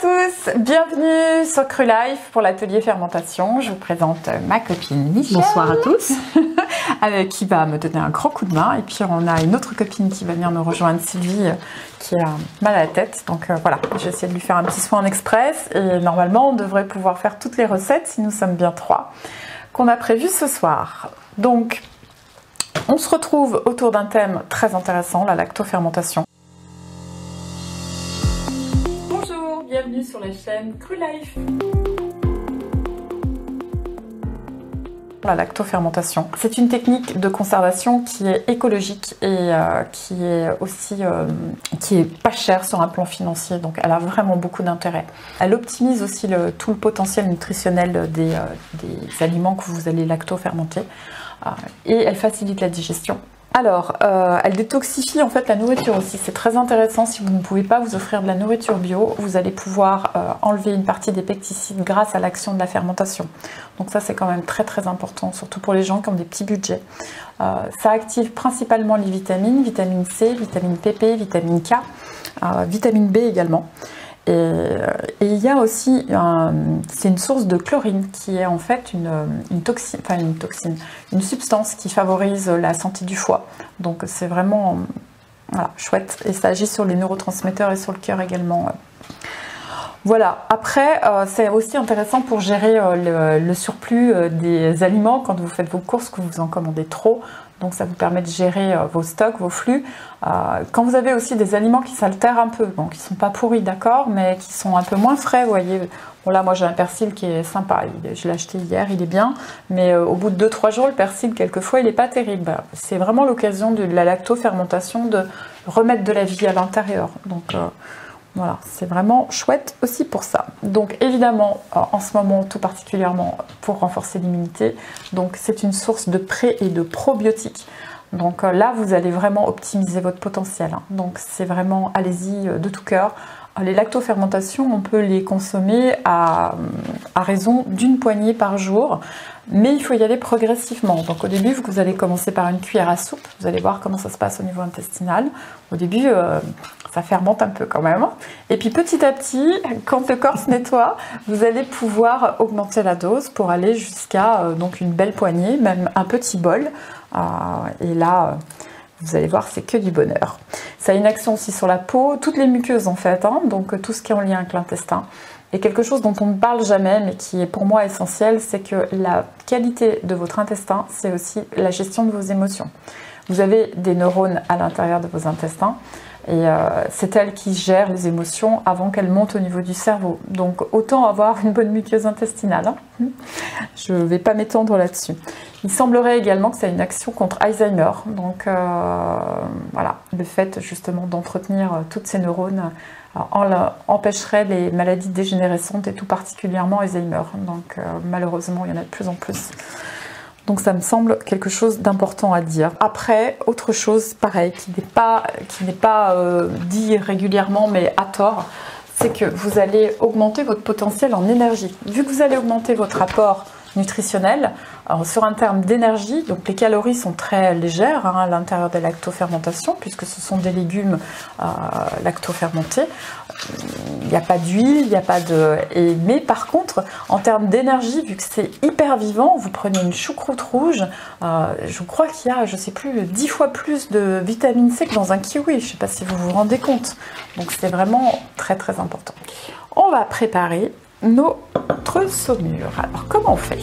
tous, bienvenue sur Cru Life pour l'atelier fermentation. Je vous présente ma copine Michel. Bonsoir à tous. Qui va me donner un grand coup de main. Et puis on a une autre copine qui va venir nous rejoindre, Sylvie, qui a mal à la tête. Donc voilà, j'ai essayé de lui faire un petit soin en express. Et normalement, on devrait pouvoir faire toutes les recettes, si nous sommes bien trois, qu'on a prévues ce soir. Donc, on se retrouve autour d'un thème très intéressant, la lactofermentation. Bonjour, bienvenue sur la chaîne Cru Life. La lactofermentation, c'est une technique de conservation qui est écologique et qui est aussi qui est pas chère sur un plan financier, donc elle a vraiment beaucoup d'intérêt. Elle optimise aussi tout le potentiel nutritionnel des aliments que vous allez lactofermenter et elle facilite la digestion. Alors, elle détoxifie en fait la nourriture aussi, c'est très intéressant. Si vous ne pouvez pas vous offrir de la nourriture bio, vous allez pouvoir enlever une partie des pesticides grâce à l'action de la fermentation. Donc ça c'est quand même très très important, surtout pour les gens qui ont des petits budgets. Ça active principalement les vitamines, vitamine C, vitamine PP, vitamine K, vitamine B également. Et il y a aussi, c'est une source de chlorine qui est en fait une substance qui favorise la santé du foie. Donc c'est vraiment voilà, chouette et ça agit sur les neurotransmetteurs et sur le cœur également. Voilà, après c'est aussi intéressant pour gérer le surplus des aliments quand vous faites vos courses, que vous en commandez trop. Donc ça vous permet de gérer vos stocks, vos flux. Quand vous avez aussi des aliments qui s'altèrent un peu, donc qui ne sont pas pourris, d'accord, mais qui sont un peu moins frais, vous voyez. Bon là, moi j'ai un persil qui est sympa, je l'ai acheté hier, il est bien, mais au bout de 2-3 jours, le persil, quelquefois, il n'est pas terrible. C'est vraiment l'occasion de la lactofermentation de remettre de la vie à l'intérieur. Donc voilà, c'est vraiment chouette aussi pour ça. Donc évidemment, en ce moment, tout particulièrement pour renforcer l'immunité, donc c'est une source de pré- et de probiotiques. Donc là, vous allez vraiment optimiser votre potentiel. Donc c'est vraiment, allez-y de tout cœur. Les lactofermentations, on peut les consommer à raison d'une poignée par jour, mais il faut y aller progressivement. Donc au début, vous allez commencer par une cuillère à soupe, vous allez voir comment ça se passe au niveau intestinal. Au début, ça fermente un peu quand même. Et puis petit à petit, quand le corps se nettoie, vous allez pouvoir augmenter la dose pour aller jusqu'à donc une belle poignée, même un petit bol. Et là, vous allez voir, c'est que du bonheur. Ça a une action aussi sur la peau, toutes les muqueuses en fait, donc tout ce qui est en lien avec l'intestin. Et quelque chose dont on ne parle jamais, mais qui est pour moi essentiel, c'est que la qualité de votre intestin, c'est aussi la gestion de vos émotions. Vous avez des neurones à l'intérieur de vos intestins, et c'est elles qui gèrent les émotions avant qu'elles montent au niveau du cerveau. Donc autant avoir une bonne muqueuse intestinale. Je ne vais pas m'étendre là-dessus. Il semblerait également que ça a une action contre Alzheimer. Donc voilà, le fait justement d'entretenir toutes ces neurones empêcherait les maladies dégénérescentes et tout particulièrement Alzheimer. Donc malheureusement, il y en a de plus en plus. Donc ça me semble quelque chose d'important à dire. Après, autre chose, pareil, qui n'est pas dit régulièrement, mais à tort, c'est que vous allez augmenter votre potentiel en énergie. Vu que vous allez augmenter votre apport nutritionnel, alors sur un terme d'énergie, donc les calories sont très légères à l'intérieur des lactofermentations, puisque ce sont des légumes lactofermentés. Il n'y a pas d'huile, il n'y a pas de... Mais par contre, en termes d'énergie, vu que c'est hyper vivant, vous prenez une choucroute rouge, je crois qu'il y a, je ne sais plus, 10 fois plus de vitamine C que dans un kiwi. Je ne sais pas si vous vous rendez compte. Donc c'est vraiment très très important. On va préparer notre saumure. Alors comment on fait ?